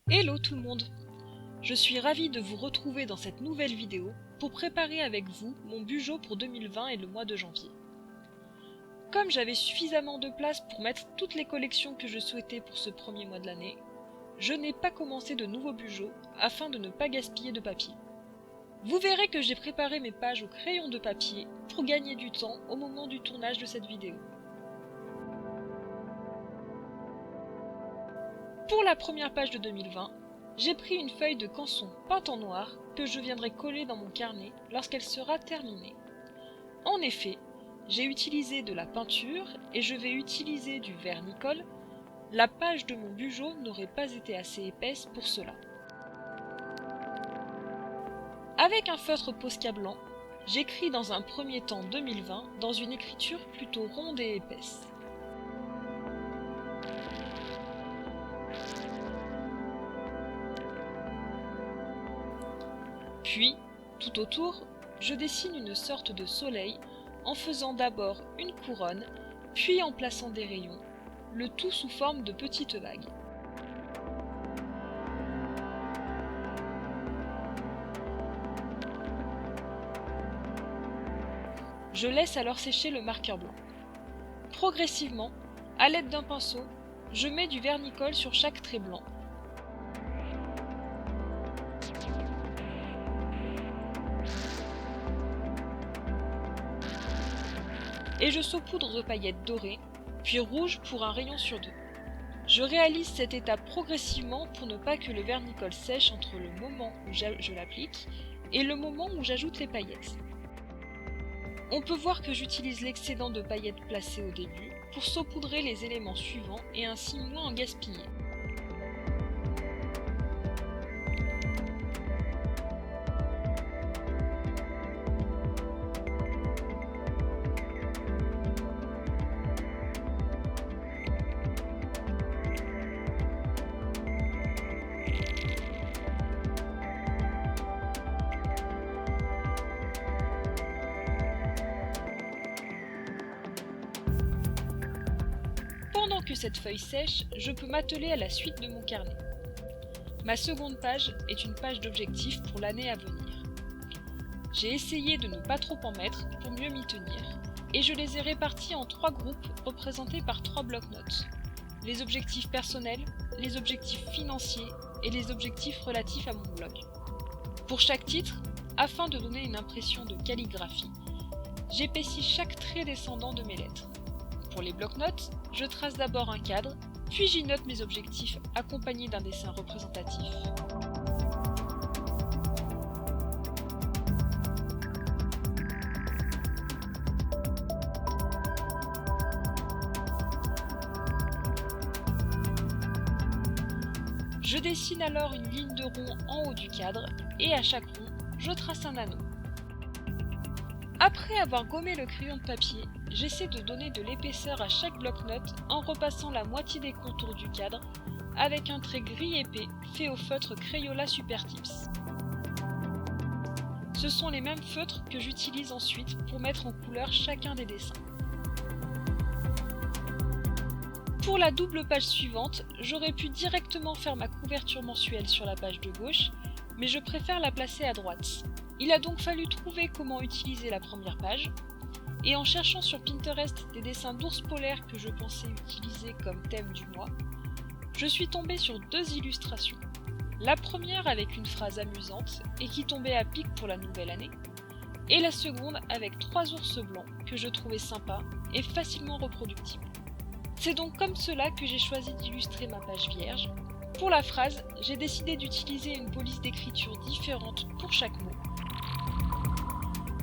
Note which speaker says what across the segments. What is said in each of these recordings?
Speaker 1: Hello tout le monde! Je suis ravie de vous retrouver dans cette nouvelle vidéo pour préparer avec vous mon Bugeot pour 2020 et le mois de janvier. Comme j'avais suffisamment de place pour mettre toutes les collections que je souhaitais pour ce premier mois de l'année, je n'ai pas commencé de nouveaux Bugeot afin de ne pas gaspiller de papier. Vous verrez que j'ai préparé mes pages au crayon de papier pour gagner du temps au moment du tournage de cette vidéo. Pour la première page de 2020, j'ai pris une feuille de canson peinte en noir que je viendrai coller dans mon carnet lorsqu'elle sera terminée. En effet, j'ai utilisé de la peinture et je vais utiliser du vernis-colle. La page de mon Bugeot n'aurait pas été assez épaisse pour cela. Avec un feutre Posca blanc, j'écris dans un premier temps 2020 dans une écriture plutôt ronde et épaisse. Puis, tout autour, je dessine une sorte de soleil en faisant d'abord une couronne, puis en plaçant des rayons, le tout sous forme de petites vagues. Je laisse alors sécher le marqueur blanc. Progressivement, à l'aide d'un pinceau, je mets du vernis-colle sur chaque trait blanc. Et je saupoudre de paillettes dorées, puis rouges pour un rayon sur deux. Je réalise cette étape progressivement pour ne pas que le vernis-colle sèche entre le moment où je l'applique et le moment où j'ajoute les paillettes. On peut voir que j'utilise l'excédent de paillettes placé au début pour saupoudrer les éléments suivants et ainsi moins en gaspiller. Pendant que cette feuille sèche, je peux m'atteler à la suite de mon carnet. Ma seconde page est une page d'objectifs pour l'année à venir. J'ai essayé de ne pas trop en mettre pour mieux m'y tenir, et je les ai répartis en 3 groupes représentés par 3 blocs-notes. Les objectifs personnels, les objectifs financiers et les objectifs relatifs à mon blog. Pour chaque titre, afin de donner une impression de calligraphie, j'épaissis chaque trait descendant de mes lettres. Pour les blocs-notes, je trace d'abord un cadre, puis j'y note mes objectifs accompagnés d'un dessin représentatif. Je dessine alors une ligne de rond en haut du cadre et à chaque rond, je trace un anneau. Après avoir gommé le crayon de papier, j'essaie de donner de l'épaisseur à chaque bloc-notes en repassant la moitié des contours du cadre avec un trait gris épais fait au feutre Crayola Super Tips. Ce sont les mêmes feutres que j'utilise ensuite pour mettre en couleur chacun des dessins. Pour la double page suivante, j'aurais pu directement faire ma couverture mensuelle sur la page de gauche, mais je préfère la placer à droite. Il a donc fallu trouver comment utiliser la première page, et en cherchant sur Pinterest des dessins d'ours polaires que je pensais utiliser comme thème du mois, je suis tombée sur 2 illustrations. La première avec une phrase amusante et qui tombait à pic pour la nouvelle année, et la seconde avec 3 ours blancs que je trouvais sympas et facilement reproductibles. C'est donc comme cela que j'ai choisi d'illustrer ma page vierge. Pour la phrase, j'ai décidé d'utiliser une police d'écriture différente pour chaque mot.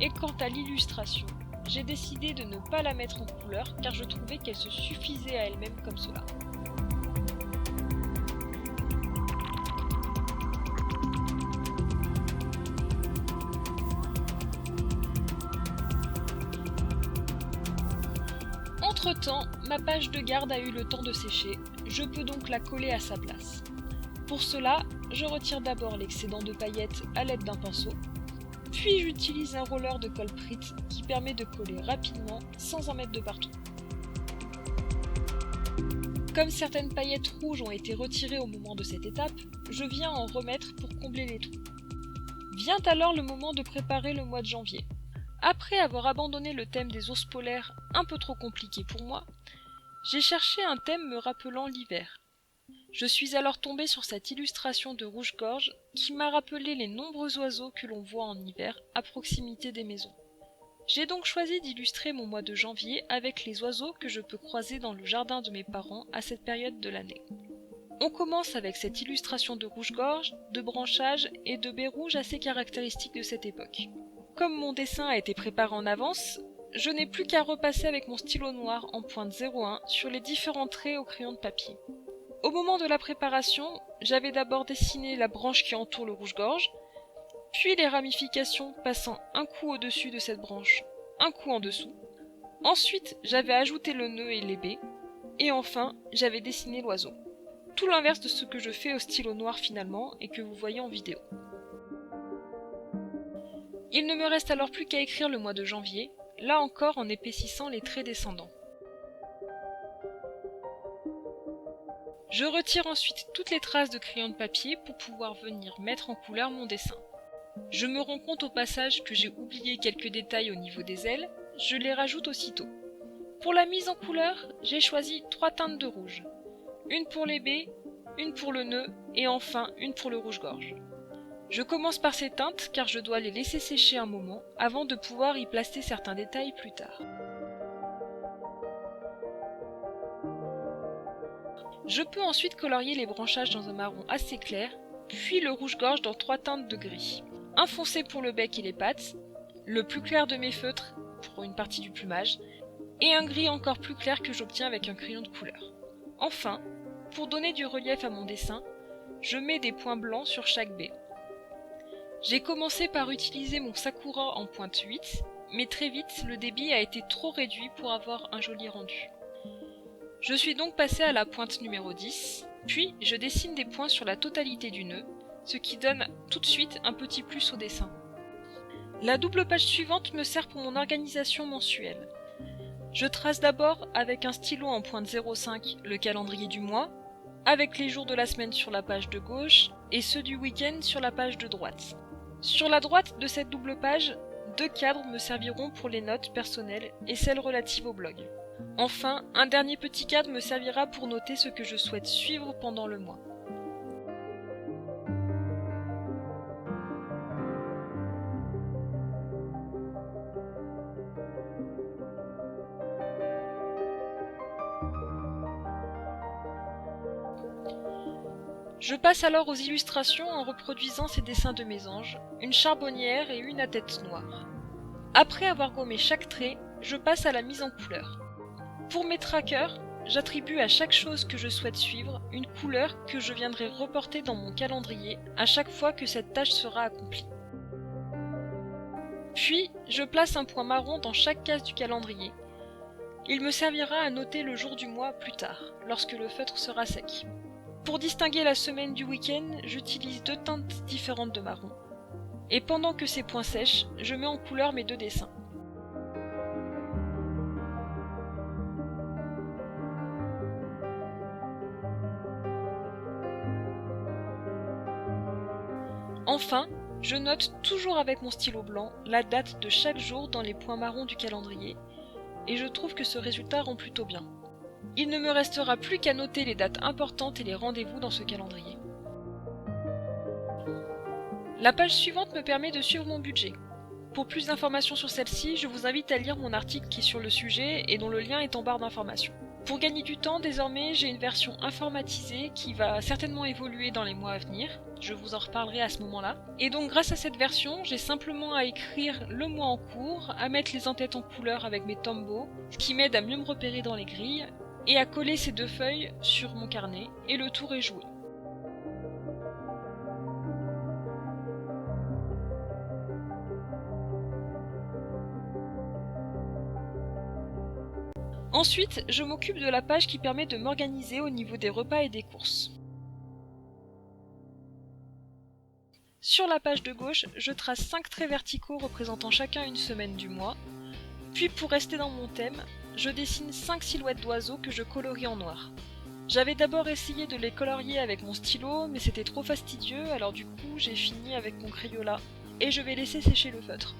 Speaker 1: Et quant à l'illustration, j'ai décidé de ne pas la mettre en couleur car je trouvais qu'elle se suffisait à elle-même comme cela. Entre-temps, ma page de garde a eu le temps de sécher, je peux donc la coller à sa place. Pour cela, je retire d'abord l'excédent de paillettes à l'aide d'un pinceau, puis j'utilise un roller de colle Prit qui permet de coller rapidement sans en mettre de partout. comme certaines paillettes rouges ont été retirées au moment de cette étape, je viens en remettre pour combler les trous. Vient alors le moment de préparer le mois de janvier. Après avoir abandonné le thème des ours polaires un peu trop compliqué pour moi, j'ai cherché un thème me rappelant l'hiver. Je suis alors tombée sur cette illustration de rouge-gorge qui m'a rappelé les nombreux oiseaux que l'on voit en hiver à proximité des maisons. J'ai donc choisi d'illustrer mon mois de janvier avec les oiseaux que je peux croiser dans le jardin de mes parents à cette période de l'année. On commence avec cette illustration de rouge-gorge, de branchage et de baies rouges assez caractéristiques de cette époque. Comme mon dessin a été préparé en avance, je n'ai plus qu'à repasser avec mon stylo noir en pointe 01 sur les différents traits au crayon de papier. Au moment de la préparation, j'avais d'abord dessiné la branche qui entoure le rouge-gorge, puis les ramifications passant un coup au-dessus de cette branche, un coup en dessous. Ensuite, j'avais ajouté le nœud et les baies, et enfin, j'avais dessiné l'oiseau. Tout l'inverse de ce que je fais au stylo noir finalement et que vous voyez en vidéo. Il ne me reste alors plus qu'à écrire le mois de janvier, là encore en épaississant les traits descendants. Je retire ensuite toutes les traces de crayon de papier pour pouvoir venir mettre en couleur mon dessin. Je me rends compte au passage que j'ai oublié quelques détails au niveau des ailes, je les rajoute aussitôt. Pour la mise en couleur, j'ai choisi 3 teintes de rouge. Une pour les baies, une pour le nœud et enfin une pour le rouge-gorge. Je commence par ces teintes car je dois les laisser sécher un moment avant de pouvoir y placer certains détails plus tard. Je peux ensuite colorier les branchages dans un marron assez clair, puis le rouge-gorge dans 3 teintes de gris. Un foncé pour le bec et les pattes, le plus clair de mes feutres pour une partie du plumage, et un gris encore plus clair que j'obtiens avec un crayon de couleur. Enfin, pour donner du relief à mon dessin, je mets des points blancs sur chaque baie. J'ai commencé par utiliser mon Sakura en pointe 8, mais très vite le débit a été trop réduit pour avoir un joli rendu. Je suis donc passée à la pointe numéro 10, puis je dessine des points sur la totalité du nœud, ce qui donne tout de suite un petit plus au dessin. La double page suivante me sert pour mon organisation mensuelle. Je trace d'abord avec un stylo en pointe 05 le calendrier du mois, avec les jours de la semaine sur la page de gauche et ceux du week-end sur la page de droite. Sur la droite de cette double page, 2 cadres me serviront pour les notes personnelles et celles relatives au blog. Enfin, un dernier petit cadre me servira pour noter ce que je souhaite suivre pendant le mois. Je passe alors aux illustrations en reproduisant ces dessins de mésanges, une charbonnière et une à tête noire. Après avoir gommé chaque trait, je passe à la mise en couleur. Pour mes trackers, j'attribue à chaque chose que je souhaite suivre une couleur que je viendrai reporter dans mon calendrier à chaque fois que cette tâche sera accomplie. Puis, je place un point marron dans chaque case du calendrier. Il me servira à noter le jour du mois plus tard, lorsque le feutre sera sec. Pour distinguer la semaine du week-end, j'utilise 2 teintes différentes de marron. Et pendant que ces points sèchent, je mets en couleur mes 2 dessins. Enfin, je note toujours avec mon stylo blanc la date de chaque jour dans les points marrons du calendrier, et je trouve que ce résultat rend plutôt bien. Il ne me restera plus qu'à noter les dates importantes et les rendez-vous dans ce calendrier. La page suivante me permet de suivre mon budget. Pour plus d'informations sur celle-ci, je vous invite à lire mon article qui est sur le sujet et dont le lien est en barre d'informations. Pour gagner du temps, désormais, j'ai une version informatisée qui va certainement évoluer dans les mois à venir. Je vous en reparlerai à ce moment-là. Et donc, grâce à cette version, j'ai simplement à écrire le mois en cours, à mettre les en-têtes en couleur avec mes tombos, ce qui m'aide à mieux me repérer dans les grilles, et à coller ces 2 feuilles sur mon carnet, et le tour est joué. Ensuite, je m'occupe de la page qui permet de m'organiser au niveau des repas et des courses. Sur la page de gauche, je trace 5 traits verticaux représentant chacun une semaine du mois, puis pour rester dans mon thème, je dessine 5 silhouettes d'oiseaux que je colorie en noir. J'avais d'abord essayé de les colorier avec mon stylo, mais c'était trop fastidieux, alors du coup j'ai fini avec mon Crayola, et je vais laisser sécher le feutre.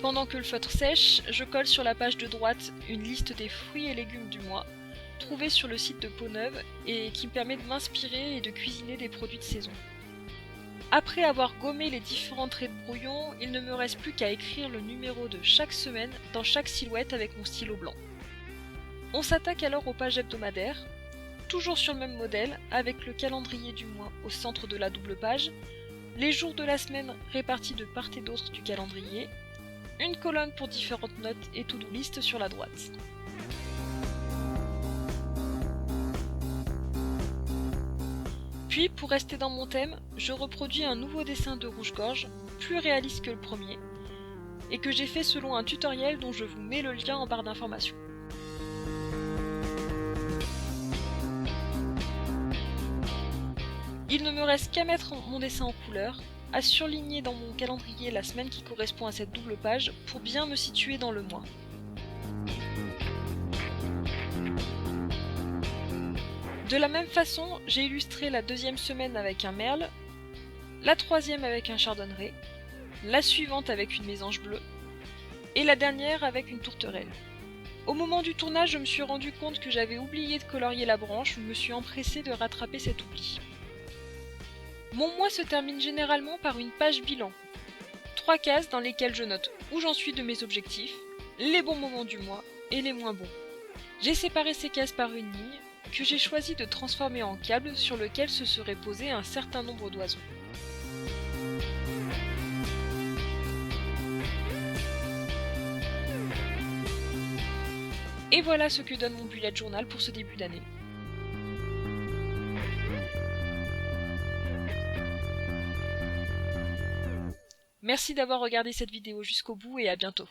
Speaker 1: Pendant que le feutre sèche, je colle sur la page de droite une liste des fruits et légumes du mois, trouvée sur le site de Peau Neuve, et qui me permet de m'inspirer et de cuisiner des produits de saison. Après avoir gommé les différents traits de brouillon, il ne me reste plus qu'à écrire le numéro de chaque semaine dans chaque silhouette avec mon stylo blanc. On s'attaque alors aux pages hebdomadaires, toujours sur le même modèle, avec le calendrier du mois au centre de la double page, les jours de la semaine répartis de part et d'autre du calendrier, une colonne pour différentes notes et to-do list sur la droite. Puis, pour rester dans mon thème, je reproduis un nouveau dessin de rouge-gorge, plus réaliste que le premier, et que j'ai fait selon un tutoriel dont je vous mets le lien en barre d'informations. Il ne me reste qu'à mettre mon dessin en couleur, à surligner dans mon calendrier la semaine qui correspond à cette double page pour bien me situer dans le mois. De la même façon, j'ai illustré la deuxième semaine avec un merle, la troisième avec un chardonneret, la suivante avec une mésange bleue, et la dernière avec une tourterelle. Au moment du tournage, je me suis rendu compte que j'avais oublié de colorier la branche, je me suis empressée de rattraper cet oubli. Mon mois se termine généralement par une page bilan. 3 cases dans lesquelles je note où j'en suis de mes objectifs, les bons moments du mois et les moins bons. J'ai séparé ces cases par une ligne que j'ai choisi de transformer en câble sur lequel se serait posé un certain nombre d'oiseaux. Et voilà ce que donne mon bullet journal pour ce début d'année. Merci d'avoir regardé cette vidéo jusqu'au bout et à bientôt.